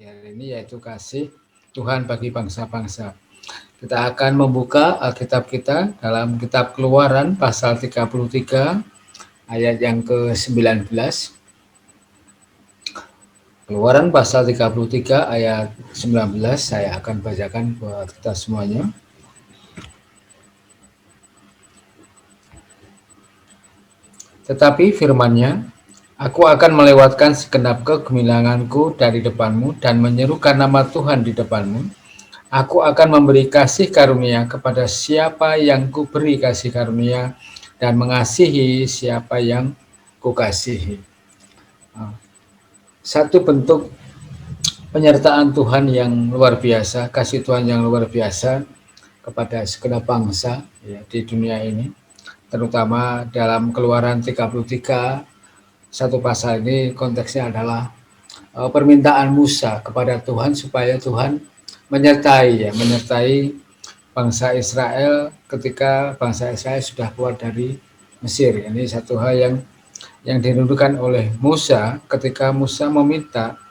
pagi hari ini, yaitu kasih Tuhan bagi bangsa-bangsa. Kita akan membuka Alkitab kita dalam kitab Keluaran pasal 33 ayat yang ke-19. Keluaran pasal 33 ayat 19 saya akan bacakan buat kita semuanya. Tetapi firman-Nya, Aku akan melewatkan segenap kegemilanganku dari depanmu dan menyerukan nama Tuhan di depanmu. Aku akan memberi kasih karunia kepada siapa yang kuberi kasih karunia dan mengasihi siapa yang kukasihi. Satu bentuk penyertaan Tuhan yang luar biasa, kasih Tuhan yang luar biasa kepada segenap bangsa ya, di dunia ini. Terutama dalam Keluaran 33, satu pasal ini konteksnya adalah permintaan Musa kepada Tuhan supaya Tuhan menyertai bangsa Israel ketika bangsa Israel sudah keluar dari Mesir. Ini satu hal yang dirindukan oleh Musa ketika Musa meminta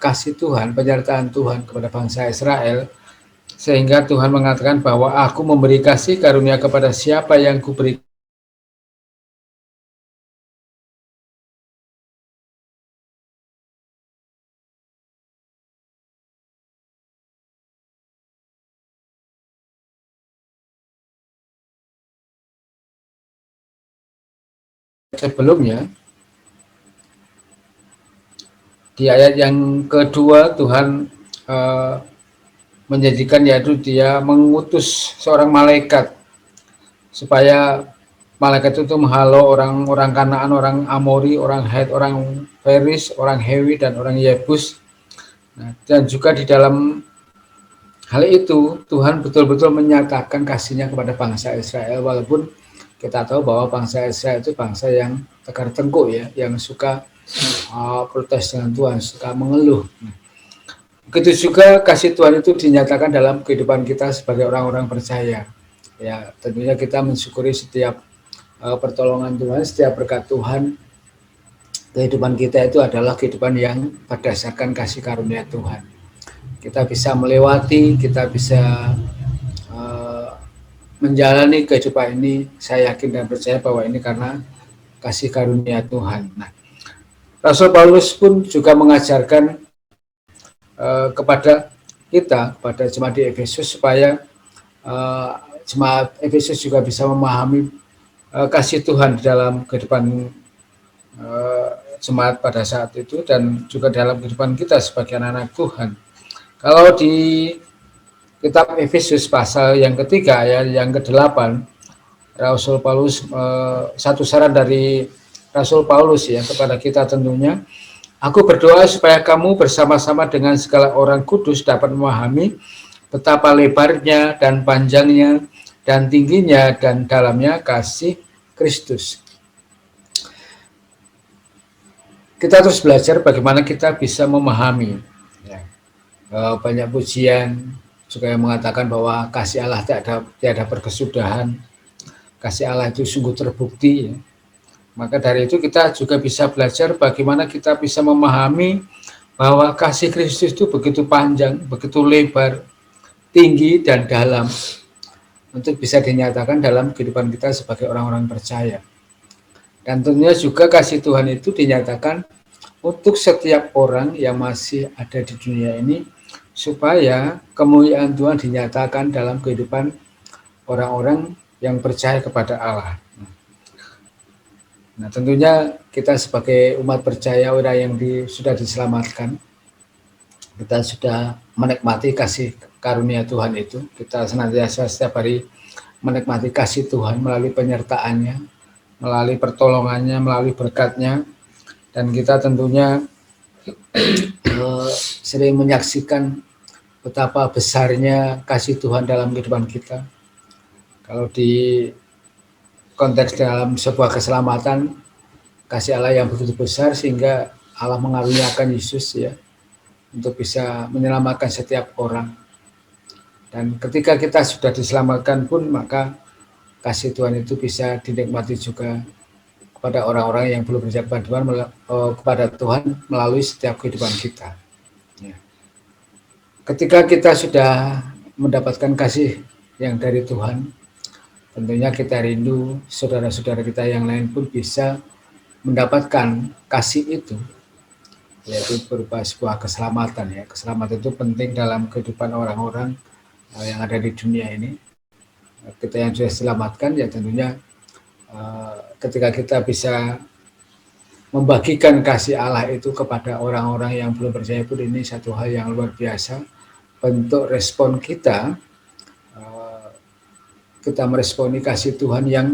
kasih Tuhan, penyertaan Tuhan kepada bangsa Israel, sehingga Tuhan mengatakan bahwa aku memberi kasih karunia kepada siapa yang kuberi sebelumnya. Di ayat yang kedua Tuhan menjadikan, yaitu dia mengutus seorang malaikat supaya malaikat itu menghalau orang Kanaan, orang Amori, orang Het, orang Feris, orang Hewi, dan orang Yebus. Nah, dan juga di dalam hal itu Tuhan betul-betul menyatakan kasihnya kepada bangsa Israel, walaupun kita tahu bahwa bangsa Israel itu bangsa yang tegar tengkuk ya, yang suka protes dengan Tuhan, suka mengeluh. Begitu juga kasih Tuhan itu dinyatakan dalam kehidupan kita sebagai orang-orang percaya. Ya, tentunya kita mensyukuri setiap pertolongan Tuhan, setiap berkat Tuhan. Kehidupan kita itu adalah kehidupan yang berdasarkan kasih karunia Tuhan. Kita bisa melewati, kita bisa menjalani kehidupan ini, saya yakin dan percaya bahwa ini karena kasih karunia Tuhan. Nah, Rasul Paulus pun juga mengajarkan kepada kita, kepada jemaat di Efesus, supaya jemaat Efesus juga bisa memahami kasih Tuhan dalam kehidupan jemaat pada saat itu dan juga dalam kehidupan kita sebagai anak-anak Tuhan. Kalau di kitab Efesus pasal yang ketiga ayat yang ke-8, Rasul Paulus, satu saran dari Rasul Paulus ya kepada kita tentunya, aku berdoa supaya kamu bersama-sama dengan segala orang kudus dapat memahami betapa lebarnya dan panjangnya dan tingginya dan dalamnya kasih Kristus. Kita terus belajar bagaimana kita bisa memahami. Ya. Banyak pujian juga yang mengatakan bahwa kasih Allah tiada berkesudahan. Kasih Allah itu sungguh terbukti. Ya. Maka dari itu kita juga bisa belajar bagaimana kita bisa memahami bahwa kasih Kristus itu begitu panjang, begitu lebar, tinggi, dan dalam untuk bisa dinyatakan dalam kehidupan kita sebagai orang-orang percaya. Dan tentunya juga kasih Tuhan itu dinyatakan untuk setiap orang yang masih ada di dunia ini, supaya kemuliaan Tuhan dinyatakan dalam kehidupan orang-orang yang percaya kepada Allah. Nah, tentunya kita sebagai umat percaya, orang yang sudah diselamatkan, kita sudah menikmati kasih karunia Tuhan itu. Kita senantiasa setiap hari menikmati kasih Tuhan melalui penyertaannya, melalui pertolongannya, melalui berkatnya, dan kita tentunya sering menyaksikan betapa besarnya kasih Tuhan dalam kehidupan kita. Kalau di konteks dalam sebuah keselamatan, kasih Allah yang begitu besar sehingga Allah mengaruniakan Yesus ya untuk bisa menyelamatkan setiap orang. Dan ketika kita sudah diselamatkan pun, maka kasih Tuhan itu bisa dinikmati juga kepada orang-orang yang belum percaya kepada Tuhan melalui setiap kehidupan kita. Ya. Ketika kita sudah mendapatkan kasih yang dari Tuhan, tentunya kita rindu saudara-saudara kita yang lain pun bisa mendapatkan kasih itu, yaitu berupa sebuah keselamatan ya. Keselamatan itu penting dalam kehidupan orang-orang yang ada di dunia ini. Kita yang sudah selamatkan ya tentunya ketika kita bisa membagikan kasih Allah itu kepada orang-orang yang belum percaya pun ini satu hal yang luar biasa. Bentuk respon kita, kita meresponi kasih Tuhan yang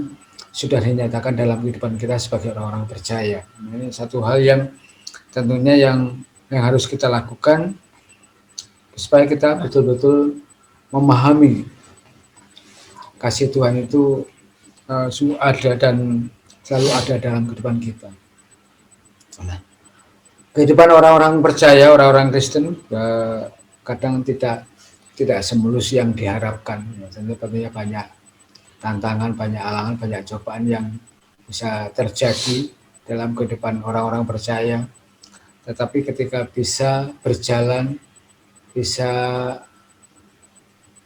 sudah dinyatakan dalam kehidupan kita sebagai orang-orang percaya. Ini satu hal yang tentunya yang harus kita lakukan supaya kita betul-betul memahami kasih Tuhan itu ada dan selalu ada dalam kehidupan kita. Nah, kehidupan orang-orang percaya, orang-orang Kristen kadang tidak semulus yang diharapkan. Tentunya banyak tantangan, banyak halangan, banyak cobaan yang bisa terjadi dalam kehidupan orang-orang percaya. Tetapi ketika bisa berjalan, bisa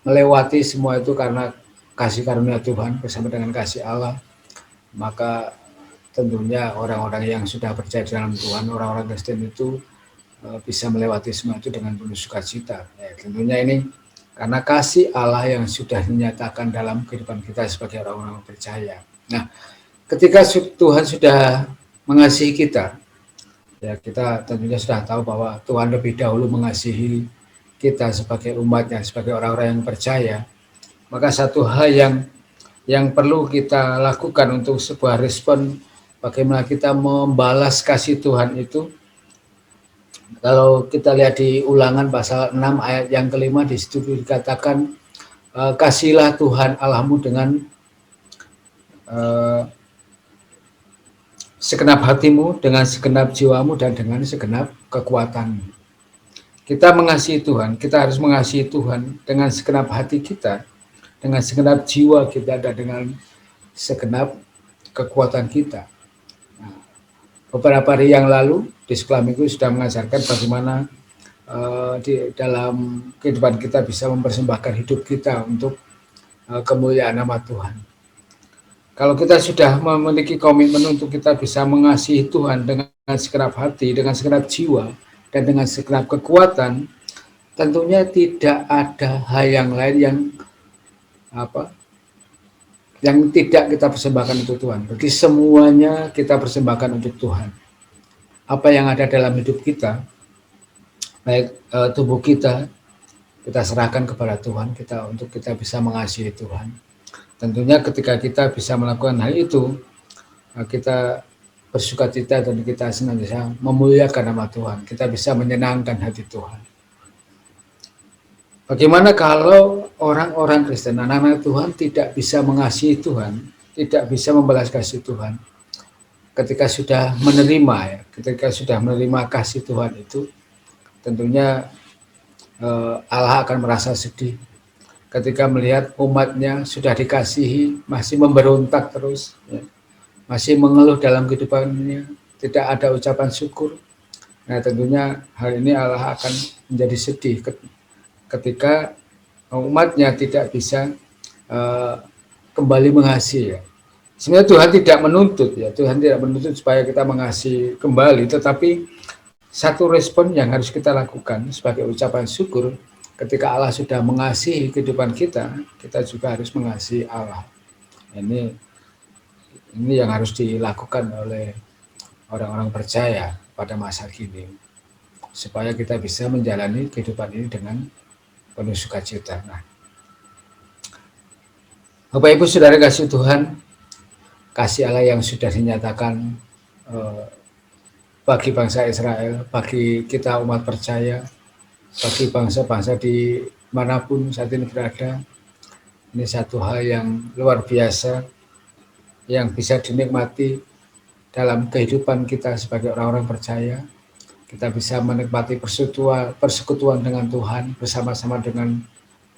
melewati semua itu karena kasih karunia Tuhan bersama dengan kasih Allah, maka tentunya orang-orang yang sudah percaya dalam Tuhan, orang-orang Kristen itu bisa melewati semua itu dengan penuh sukacita. Ya, tentunya ini karena kasih Allah yang sudah dinyatakan dalam kehidupan kita sebagai orang-orang percaya. Nah, ketika Tuhan sudah mengasihi kita, ya kita tentunya sudah tahu bahwa Tuhan lebih dahulu mengasihi kita sebagai umatnya, sebagai orang-orang yang percaya. Maka satu hal yang perlu kita lakukan untuk sebuah respon bagaimana kita membalas kasih Tuhan itu. Kalau kita lihat di Ulangan pasal 6 ayat yang kelima, di situ dikatakan kasihlah Tuhan Allahmu dengan segenap hatimu, dengan segenap jiwamu, dan dengan segenap kekuatanmu. Kita mengasihi Tuhan, kita harus mengasihi Tuhan dengan segenap hati kita, dengan segenap jiwa kita, dan dengan segenap kekuatan kita. Nah, beberapa hari yang lalu di sekolah minggu sudah mengajarkan bagaimana di dalam kehidupan kita bisa mempersembahkan hidup kita untuk kemuliaan nama Tuhan. Kalau kita sudah memiliki komitmen untuk kita bisa mengasihi Tuhan dengan segenap hati, dengan segenap jiwa, dan dengan segenap kekuatan, tentunya tidak ada hal yang lain yang tidak kita persembahkan untuk Tuhan. Berarti semuanya kita persembahkan untuk Tuhan. Apa yang ada dalam hidup kita, baik tubuh kita serahkan kepada Tuhan, untuk kita bisa mengasihi Tuhan. Tentunya ketika kita bisa melakukan hal itu, kita bersukacita dan kita senantiasa memuliakan nama Tuhan. Kita bisa menyenangkan hati Tuhan. Bagaimana kalau orang-orang Kristen, anak-anak Tuhan tidak bisa mengasihi Tuhan, tidak bisa membalas kasih Tuhan? Ketika sudah menerima, ketika sudah menerima kasih Tuhan itu, tentunya Allah akan merasa sedih ketika melihat umatnya sudah dikasihi, masih memberontak terus, ya, masih mengeluh dalam kehidupannya, tidak ada ucapan syukur. Nah, tentunya hal ini Allah akan menjadi sedih ketika umatnya tidak bisa kembali mengasihi. Ya. Sebenarnya Tuhan tidak menuntut, ya, Tuhan tidak menuntut supaya kita mengasihi kembali, tetapi satu respon yang harus kita lakukan sebagai ucapan syukur. Ketika Allah sudah mengasihi kehidupan kita, kita juga harus mengasihi Allah. Ini yang harus dilakukan oleh orang-orang percaya pada masa kini, supaya kita bisa menjalani kehidupan ini dengan penuh sukacita. Nah, Bapak Ibu Saudara kasih Tuhan, kasih Allah yang sudah dinyatakan bagi bangsa Israel, bagi kita umat percaya, bagi bangsa-bangsa di manapun saat ini berada, ini satu hal yang luar biasa yang bisa dinikmati dalam kehidupan kita sebagai orang-orang percaya. Kita bisa menikmati persekutuan dengan Tuhan bersama-sama dengan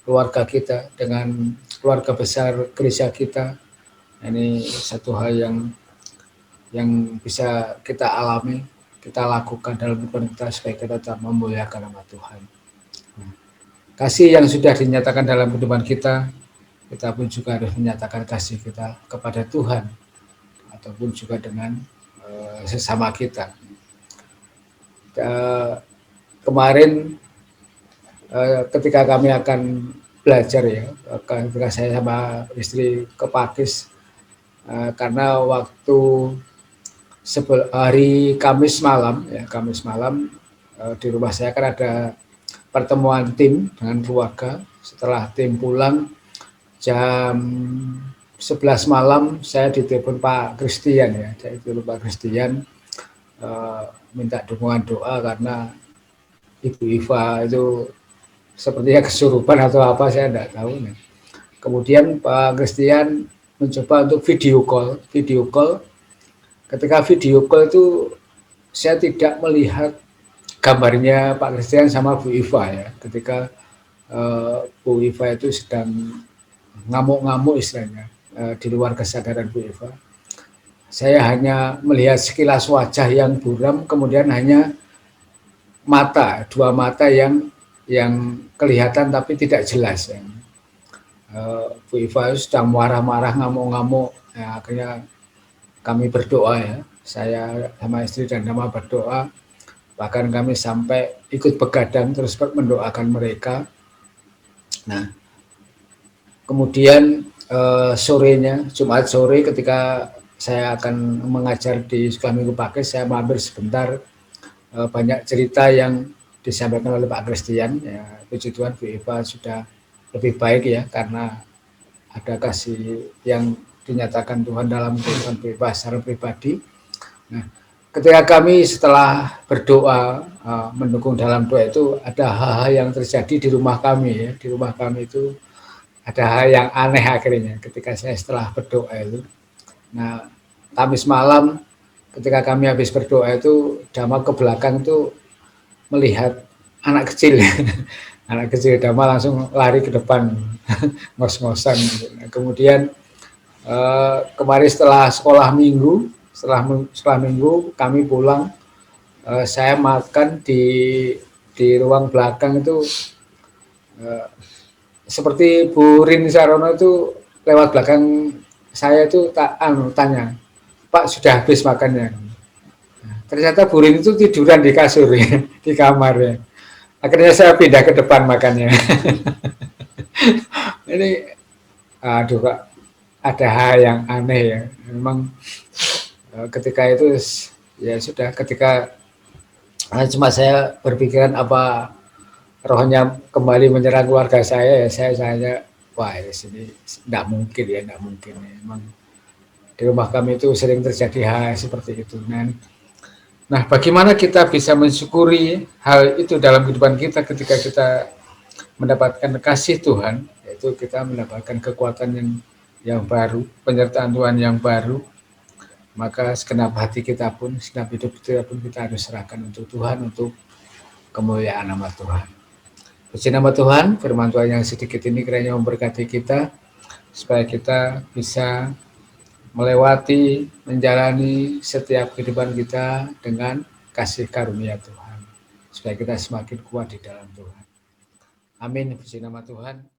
keluarga kita, dengan keluarga besar gereja kita. Ini satu hal yang bisa kita alami, kita lakukan dalam kehidupan kita supaya kita tetap memuliakan nama Tuhan. kasih yang sudah dinyatakan dalam kehidupan kita, kita pun juga harus menyatakan kasih kita kepada Tuhan ataupun juga dengan sesama kita. Kemarin ketika kami akan belajar ya, ketika saya sama istri ke Pakis, karena waktu hari Kamis malam ya, Kamis malam di rumah saya kan ada pertemuan tim dengan keluarga. Setelah tim pulang jam 11 malam saya ditelepon Pak Christian ya, saya ditelepon Pak Christian minta dukungan doa karena Ibu Iva itu sepertinya kesurupan atau apa, saya tidak tahu. Nih. Kemudian Pak Christian mencoba untuk video call. Ketika video call itu saya tidak melihat gambarnya Pak Christian sama Bu Iva ya. Ketika Bu Iva itu sedang ngamuk-ngamuk istilahnya di luar kesadaran Bu Iva. Saya hanya melihat sekilas wajah yang buram, kemudian hanya dua mata yang kelihatan tapi tidak jelas. Ya. Bu Iva sedang marah-marah, ngamuk-ngamuk. Ya, akhirnya kami berdoa ya. Saya sama istri dan sama berdoa. Bahkan kami sampai ikut begadang terus mendoakan mereka. Nah, kemudian sorenya, Jumat sore ketika saya akan mengajar di Sekolah Minggu Pakis, saya mampir sebentar, banyak cerita yang disampaikan oleh Pak Christian. Ya, puji Tuhan Bu Eva sudah lebih baik ya, karena ada kasih yang dinyatakan Tuhan dalam kehidupan Bu Eva secara pribadi. Nah, ketika kami setelah berdoa, mendukung dalam doa itu, ada hal-hal yang terjadi di rumah kami ya. Di rumah kami itu ada hal yang aneh akhirnya ketika saya setelah berdoa itu. Nah, Kamis malam ketika kami habis berdoa itu, Dama ke belakang itu melihat anak kecil. Anak kecil Dama langsung lari ke depan, ngos-ngosan. Kemudian kemarin setelah setelah minggu kami pulang, saya makan di ruang belakang itu, seperti Bu Rin Sarono itu lewat belakang saya itu tanya, Pak sudah habis makannya? Ternyata Bu Rin itu tiduran di kasur ya, di kamar ya. Akhirnya saya pindah ke depan makannya. Ini aduh Kak, ada hal yang aneh ya. Memang ketika itu ya sudah, ketika cuma saya berpikiran apa rohnya kembali menyerang keluarga saya ya, saya wah ya sini tidak mungkin ya, tidak mungkin ya. Memang di rumah kami itu sering terjadi hal seperti itu. Nah, bagaimana kita bisa mensyukuri hal itu dalam kehidupan kita ketika kita mendapatkan kasih Tuhan, yaitu kita mendapatkan kekuatan yang baru, penyertaan Tuhan yang baru, maka segenap hati kita pun, segenap hidup kita pun kita harus serahkan untuk Tuhan, untuk kemuliaan nama Tuhan. Puji nama Tuhan, firman Tuhan yang sedikit ini kiranya memberkati kita, supaya kita bisa melewati, menjalani setiap kehidupan kita dengan kasih karunia Tuhan, supaya kita semakin kuat di dalam Tuhan. Amin. Puji nama Tuhan.